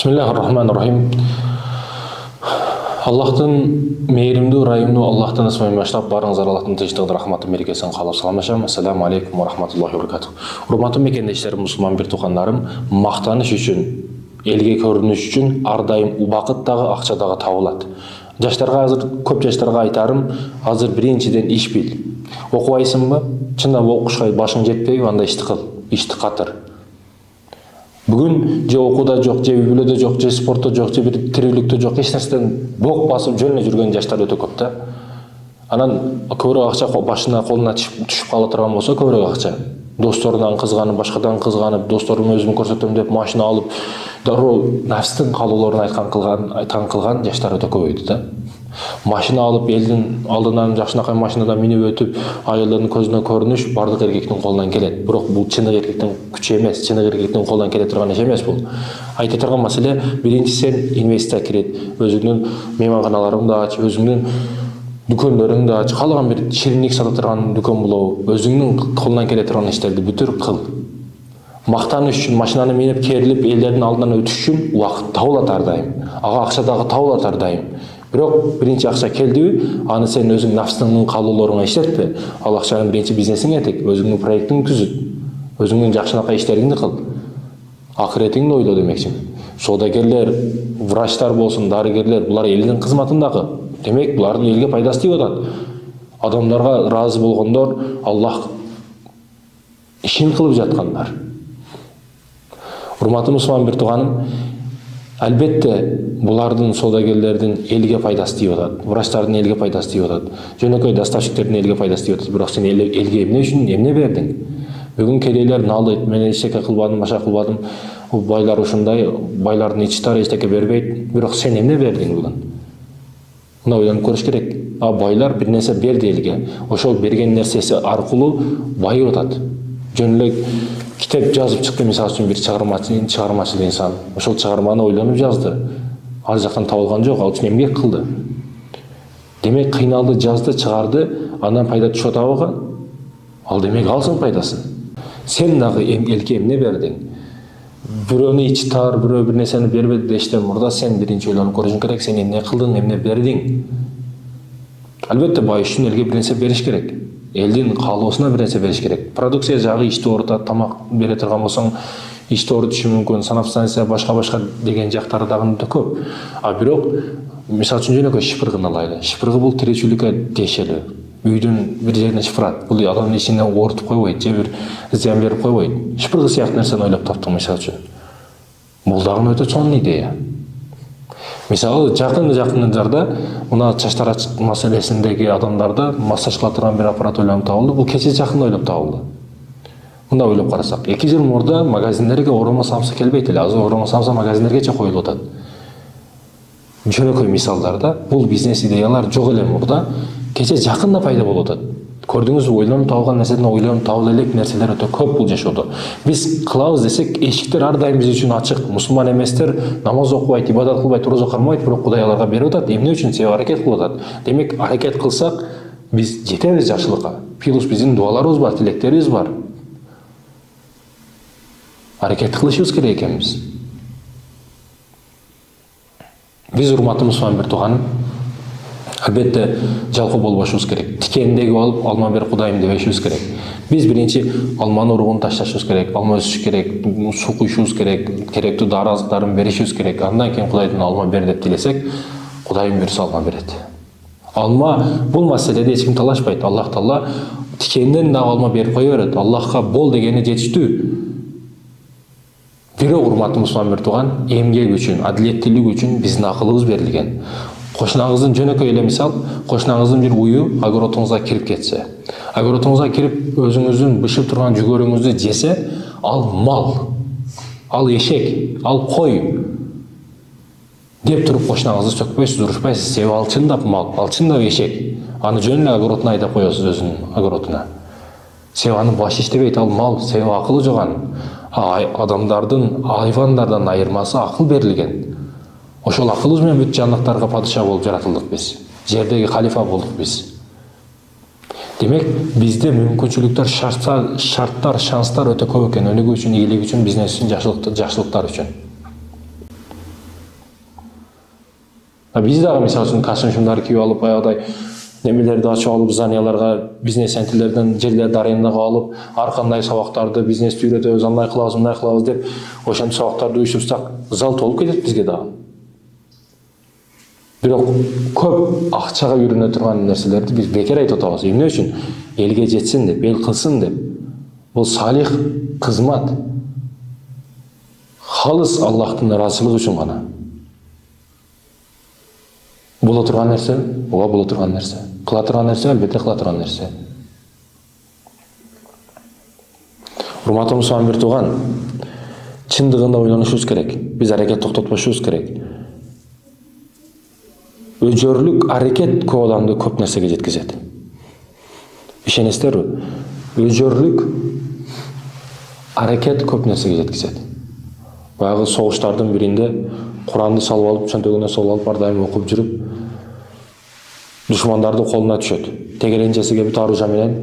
Bismillahirrahmanirrahim. Allah'tan meyrimli, rahimli, Allah'tan ismini başlap, barыңыздар Allah'tan тынчтыгы, рахматы, мерекесін қалап саламашам. Ассаламу алейкум ва рахматуллахи ва баракатух. Урматтуу мекендештер, мусулман бир тукандарым, мактаныш үчүн, элге көрүнүш үчүн ар дайым убакыт дагы, акча дагы табылат. Жаштарга азыр, көп жаштарга айтарым, азыр биринчиден иш бил. Окубайсыңбы? Чындап окушка башың жетпейби, анда ишти кыл, ишти катыр. Бүгүн же окууда жок, же үйлөдө жок, же спортто жок, же бир тирүүлүктө жок, эч нерседен бок басып жөнүнө жүргөн жаштар өтө көп да. Анан көбүрөөк акча башына, колуна түшүп кала турган болсо, көбүрөөк акча. Досторунан кызганып, башкадан кызганып, досторум өзүмө көрсөтөм деп машина алып, дароо нафстын калоолорун айткан кылган жаштар өтө көбөйдү да. Машина алып, элдин алдынан жакшынакай машинадан минип өтүп, айылдын көзүнө көрүнүш бардык эркектин колунан келет. Бирок бул чыныгы эркектин күчү эмес, чыныгы эркектин колунан келе турган иш эмес бул. Айта турган маселе, биринчи сен инвестиция кирет, өзүңдүн мейманканаларыңды ач, өзүңдүн дүкөндөрүңдү ач, каалаган бир шириндик сата турган дүкөн болобу, өзүңдүн колунан келе турган иштерди бүтүр кыл. Мактаныш үчүн, машинаны минип керилип, элдердин алдынан өтүш үчүн убакыт табылат ар дайым. Ага акча дагы табылат ар дайым. Бирок биринчи акча келдиби, аны сен өзүң нафсыңдын калоолоруңа иштетпе. Ал акчаны биринчи бизнесиңе тек, өзүңдүн проектиңди түзүт. Өзүңдүн жакшынакай иштериңди кыл. Акыретиңди ойло демекчимин. Содагерлер, врачтар болсун, дарыгерлер, булар элдин кызматындагы. Демек, булардын элге пайдасы тийип атат. Адамдарга ыраазы болгондор, Аллах ишин кылып жаткандар. Урматтуу мусулман бир тууганым, албетте булардын содагерлердин элге пайдасы тийип атат, врачтардын элге пайдасы тийип атат, жөнөкөй доставщиктердин элге пайдасы тийип атат. Бирок сен элге эмне үчүн эмне бердиң? Бүгүн келейлер налыйт, мен эчтеке кылбадым, башка кылбадым. Байлар ушундай, байлардын ичтары эчтеке бербейт. Бирок сен эмне бердиң бүгүн? Мына ойлонуп көрүш керек. Байлар бир нерсе берди элге. Ошол берген нерсеси аркылуу байып атат. Жөн эле китеп жазып чыкты, мисалы үчүн бир чыгармачыл инсан. Ошол чыгарманы ойлонуп жазды. Ар жактан табылган жок, ал үчүн эмгек кылды. Демек кыйналды, жазды, чыгарды, андан пайда түшүп атабы? Ал демек алсын пайдасын. Сен дагы элге эмне бердиң? Бирөөнү ичи тар, бирөө бир нерсени бербеди дештен мурда сен биринчи ойлонуп көрүшүң керек, сен эмне кылдың, эмне бердиң? Албетте бай үчүн элге бир нерсе бериш керек. Элдин каалоосуна бир нерсе бериш керек. Продукция жагы ишти оорутат, тамак бере турган болсоң, ишти оорутушу мүмкүн, санаптанция башка деген жактары дагы өтө көп. Бирок, мисалы үчүн жөнөкөй шыпыргыны алайлы. Шыпыргы бул тиричүлүккө тиешелүү. Үйдүн бир жерине шыпырат. Бул адамдын ичине оорутуп койбойт, же бир зыян берип койбойт. Шыпыргы сыяктуу нерсени ойлоп таптым мисалы үчүн. Бул дагы өтө чоң идея. Мисалы жакындарда мына чач тарач маселесиндеги адамдарда массаж кыла турган бир аппарат ойлонуп табылды. Бул кече жакында ойлоп табылды. Мында ойлоп карасак, 2 жыл мурда магазиндерге оромо самса келбейт эле. Азыр оромо самса магазиндергече коюлуп атат. Жөнөкөй мисалдарда бул бизнес идеялар жок эле мурда, кече жакында пайда болуп атат. Көрдүңүзбү, ойлонуп табылган нерседен ойлонуп табыла элек нерселер өтө көп бул жашоодо. Биз кылабыз десек, эшиктер ар дайым биз үчүн ачык. Мусулман эместер намаз окубайт, ибадат кылбайт, роза кармайт, бирок Кудай аларга берип атат. Эмне үчүн? Себеп аракет кылып атат. Демек, аракет кылсак, биз жетебиз жакшылыкка. Плюс биздин дуаларыбыз бар, тилектерибиз бар. Аракет кылышыбыз керек экенбиз. Биз урматтуу мусулман бир тууганым, албетте жалкоо болбошубуз керек. Тикендеги алып, алма бер Кудайым дебешибиз керек. Биз биринчи алманын уругун ташташыбыз керек, алма өсүш керек, суу куйушубуз керек, керектүү дары азыктарын беришибиз керек. Андан кийин Кудайдан алма бер деп тилесек, Кудайым буйрса алма берет. Алма бул маселеде эч ким талашпайт. Аллах Таала тикенден дагы алма берип кое берет. Аллахка бол дегени жетиштүү. Бирок урматтуу мусулман бир тууган, эмгек үчүн, адилеттүүлүк үчүн биздин акылыбыз берилген. Кошунаңыздын жөнөкөй эле мисал, кошунаңыздын бир уyu огородуңузга кирип кетсе, огородуңузга кирип өзүңүздүн бышып турган жүгөрүңүздү жесе, ал мал, ал эшек, ал кой деп туруп кошунаңызды сөкпөйсүз, урушпайсыз. Себеби ал чындап мал, ал чындап эшек. Аны жөн эле огородуна айдап коесуз, өзүнүн огородуна. Себеби анын башы иштебейт, ал мал, себеби акылы жок анын. Адамдардын айвандардан айырмасы акыл берилген. Ошол акылыбыз менен бүт жандыктарга падыша болуп жаратылдык биз. Жердеги халифа болдук биз. Демек, бизде мүмкүнчүлүктөр, шарттар, шанстар өтө көп экен. Өнүгүү үчүн, ийгилик үчүн, бизнес үчүн, жакшылыктар үчүн. Биз дагы мисалы үчүн кашын кийип алып, баягыдай немелерди ачып алып, занияларга, бизнес центрлерден жерлерди арендага алып, ар кандай сабактарды, бизнести үйрөтөбүз, андай кылабыз деп, ошентип сабактарды уюштурсак, зал толуп кетет бизге дагы. Бирок көп акчага үйрөнө турган нерселерди биз бекер айтып атабыз. Эмне үчүн? Элге жетсин деп, эл кылсын деп. Бул салих кызмат. Халыс Аллахтын ыраазылыгы үчүн гана. Боло турган нерсе, ооба боло турган нерсе. Кыла турган нерсе, албетте кыла турган нерсе. Урматтуу мусулман бир тууган, чындыгында ойлонушубуз керек. Биз аракет токтотпошубуз керек. Өжөрлүк аракет көп адамды көп нерсеге жеткизет. Ишенесиздерби? Өжөрлүк аракет көп нерсеге жеткизет. Баягы согуштардын биринде Куранды салып алып, чөнтөгүнө салып алып, ар дайым окуп жүрүп, душмандарды колуна түшөт. Тегеренчеси келип оружие менен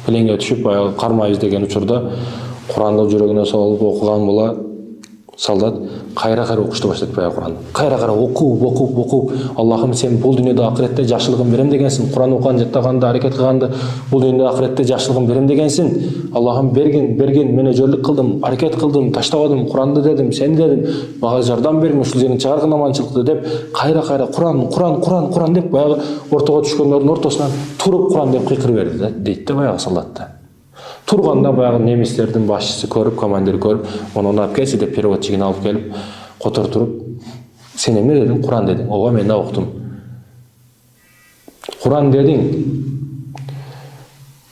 пленге түшүп, баягы кармайбыз деген учурда Куранды жүрөгүнө салып алып окуган бола солдат кайра окушты баштайт баягы Куранды. Кайра окуп, Аллахым сен бул дүйнөдө акыретте жакшылыгын берем дегенсиң. Куран окуган, жаттаганды, аракет кылганды бул дүйнөдө акыретте жакшылыгын берем дегенсиң. Аллахым берген, мен өжөрлүк кылдым, аракет кылдым, таштабадым, Куранды дедим, сен дедим, мага жардам бергин, ушул жерден чыгаргын аманчылыкты деп, кайра Куран деп баягы ортого түшкөндөрдүн ортосунан туруп Куран деп кыйкырып берди дейт да баягы солдатта. Турганда баягы немистердин башчысы көрүп, командир көрүп, муну алып келчи деп переводчигин алып келип, котортуруп, сен эмне дедиң? Куран дедиң. Ооба, мен да уктум. Куран дедиң.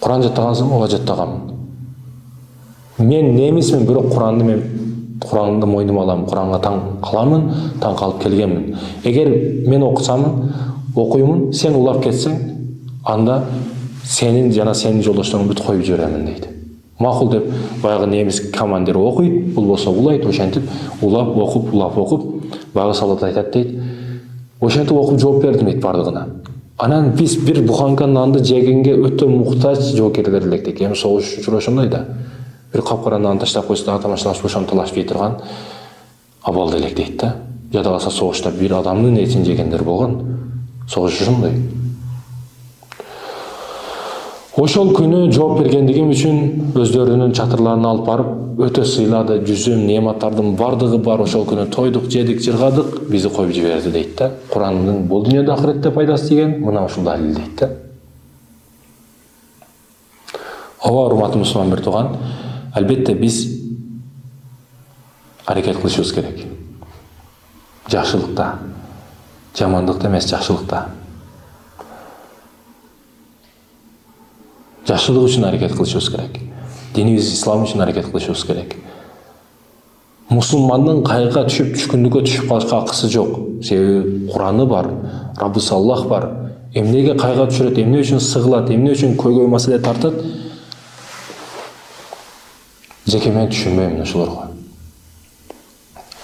Куран жаттагансың? Ооба, жаттаганмын. Мен немисмин, бирок Куранды мойнума алам, Куранга таң каламын, таң калып келгенмин. Эгер мен окуймун, сен улап кетсең, анда сенин жана сенин жолдошторуңду бүт коюп жиберемин дейт. Макул деп баягы немис командир окуйт, бул болсо улайт, ошентип улап окуп, баягы солдат айтат дейт. Ошентип окуп жооп бердим дейт бардыгына. Анан биз бир буханка нанды жегенге өтө муктаж жоокерлер электик. Эми согуш учуру ошондой да. Бир капкара нан таштап койсо дагы тамашалаш ошонтолашпай турган абалда элек дейт да. Жада калса согушта бир адамдын этин жегендер болгон. Согуш ошондой. Ошол күнү жооп бергендигим үчүн өздөрүнүн чатырларына алып барып, өтө сыйлады, жүзүм, неаматтардын бардыгы бар. Ошол күнү тойдук, жедик, жыргадык, бизди коюп жиберди дейт да. Курандын бул дүйнөдө акыретте пайдасы тиген, мына ушул далил дейт да. Ооба, урматтуу мусулман бир тууган, албетте биз аракет кылышыбыз керек. Жакшылыкта, жамандыкта эмес, жакшылыкта. Жакшылык үчүн аракет кылышыбыз керек. Динибиз ислам үчүн аракет кылышыбыз керек. Мусулмандын кайгыга түшүп, түшкүндүккө түшүп калышка акысы жок. Себеби Кураны бар, Раббысы Аллах бар. Эмнеге кайгыга түшүрөт, эмне үчүн сыгылат, эмне үчүн көйгөй маселе тартат? Жеке мен түшүнбөйм ошолорго.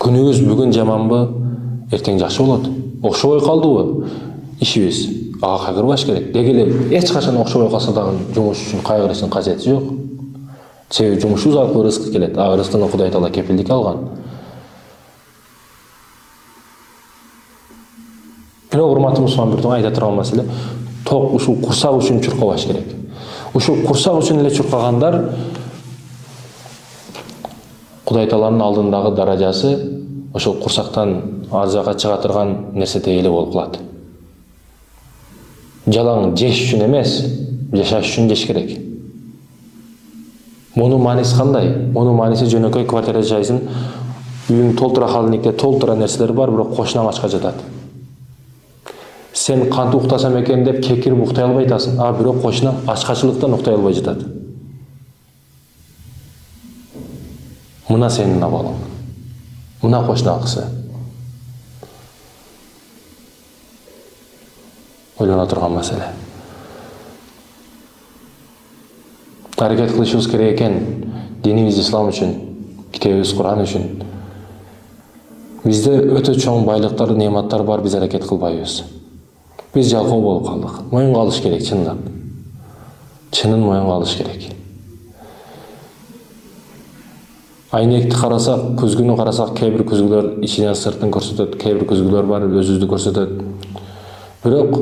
Күнүбүз бүгүн жаманбы, эртең жакшы болот. Окшобой калдыбы ишибиз? Ага кайгырбаш керек. Деги эле эч качан окшобой калса дагы жумуш үчүн кайгырыштын кажети жок. Себеби жумушубуз аркылуу рызык келет. А рызыкны Кудай Таала кепилдик алган. Бирок урматтуу мусулман бир айта турган маселе, ток ушул курсак үчүн чуркабаш керек. Ушул курсак үчүн эле чуркагандар Кудай Тааланын алдындагы даражасы ошол курсактан азага чыга турган нерседей эле болуп калат. Жалаң жеш үчүн эмес, жашаш үчүн жеш керек. Мунун мааниси кандай? Мунун мааниси жөнөкөй квартирада жайсың, үйүң толтура халдыкте толтура нерселер бар, бирок кошуна ачка жатат. Сен кантип уктасам экен деп кекирип уктай албай атасың, а бирок кошуна ачкачылыктан уктай албай жатат. Мына сенин абалың. Мына кошуна акысы. Ойлона турган маселе. Аракет кылышыбыз керек экен динибиз ислам үчүн, китебибиз Куран үчүн. Бизде өтө чоң байлыктар, неаматтар бар, биз аракет кылбайбыз. Биз жалкоо болуп калдык. Моюнга алыш керек чындап. Чынын моюнга алыш керек. Айнекти карасак, күзгүнү карасак, кээ бир күзгүлөр ичинен сыртын көрсөтөт, кээ бир күзгүлөр бар өзүбүздү көрсөтөт. Бирок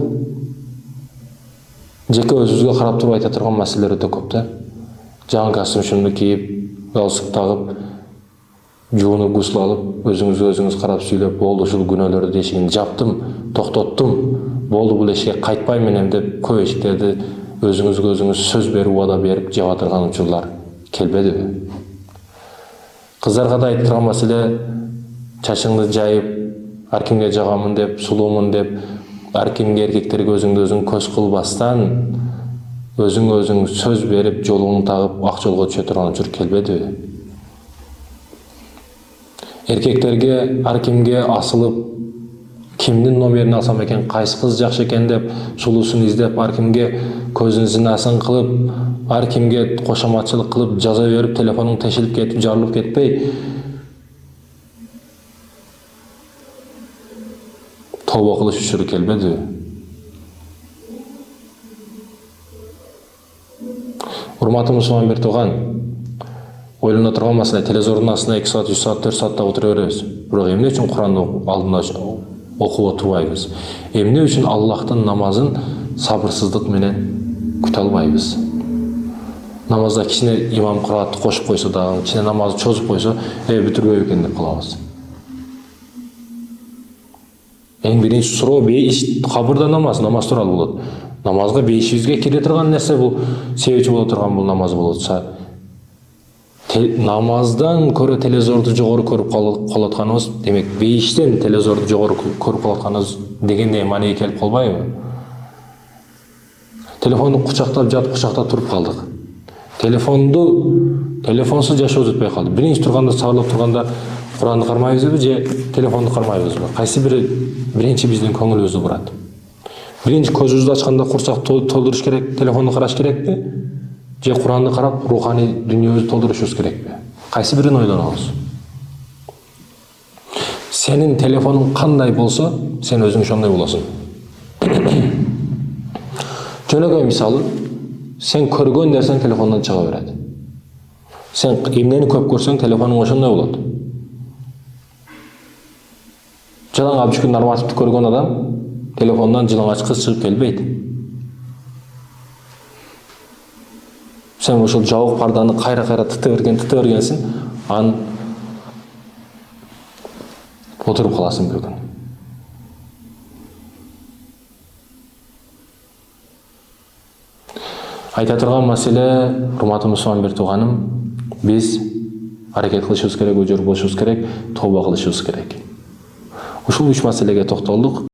жеке өзүбүзгө карап туруп айта турган маселелер өтө көп да. Жаңы костюмчумду кийип, галстук тагып, жуунуп, гусул алып, өзүңүзгө өзүңүз карап сүйлөп, болду ушул күнөөлөрдү эшигин жаптым, токтоттум, болду бул эшикке кайтпайм энем деп көп эшиктерди өзүңүзгө өзүңүз сөз берип, убада берип жаба турган учурлар келбедиби? Кыздарга да айтып турган маселе, чачыңды жайып, ар кимге жагамын деп, сулуумун деп, ар кимге эркектерге өзүңдү өзүң көз кылбастан, өзүңө өзүң сөз берип, жолуңду тагып, ак жолго түшө турган учур келбедиби? Эркектерге ар кимге асылып, кимдин номерин алсам экен, кайсы кыз жакшы экен деп, сулуусун издеп, ар кимге көзүн зинасын кылып, ар кимге кошоматчылык кылып, жаза берип, телефонуң тешилип кетип, жарылып кетпей, тооба кылыш учуру келбедиби? Урматтуу мусулман бир тууган, ойлоно турган маселе, телевизордун астында 2 саат, 3 саат, 4 саатта отура беребиз. Бирок эмне үчүн Куранды алдында окуп отурбайбыз? Эмне үчүн Аллахтын намазын сабырсыздык менен күтө албайбыз? Намазда кичине имам кыраатты кошуп койсо дагы, кичине намазды чозуп койсо, бүтүрбөйбү экен деп калабыз. Эң биринчи суроо кабырда намаз тууралуу болот. Намазга бейишибизге кире турган нерсе бул, себепчи боло турган бул намаз болот. Намаздан көрө телевизорду жогору көрүп калатканыбыз, демек бейиштен телевизорду жогору көрүп калатканыбыз дегендей маанеге келип калбайбы? Телефонду кучактап жатып, кучактап туруп калдык. Телефонсуз жашоо өтпөй калды. Биринчи турганда, сабырлап турганда Куранды кармайбызбы же телефонду кармайбызбы? Кайсы бири биринчи биздин көңүлүбүздү бурат? Биринчи көзүбүздү ачканда курсак толтуруш керек, телефонду караш керекпи? Же Куранды карап, руханий дүйнөбүздү толтурушубуз керекпи? Кайсы бирин ойлонобуз? Сенин телефонуң кандай болсо, сен өзүң ошондой болосуң. Жөнөкөй мисалы, сен көргөн нерсең телефондон чыга берет. Сен эмнени көп көрсөң, телефонуң ошондой болот. Жалаңач күн нормативди көргөн адам телефондон жалаңач кыз чыгып келбейт. Сен ошол жабык парданы кайра-кайра тыта бергенсиң, анан отуруп каласың бир күн. Айта турган маселе, урматтуу мусулман бир тууганым, биз аракет кылышыбыз керек, өжөр болушубуз керек, тооба кылышыбыз керек. Ушул 3 маселеге токтолдук.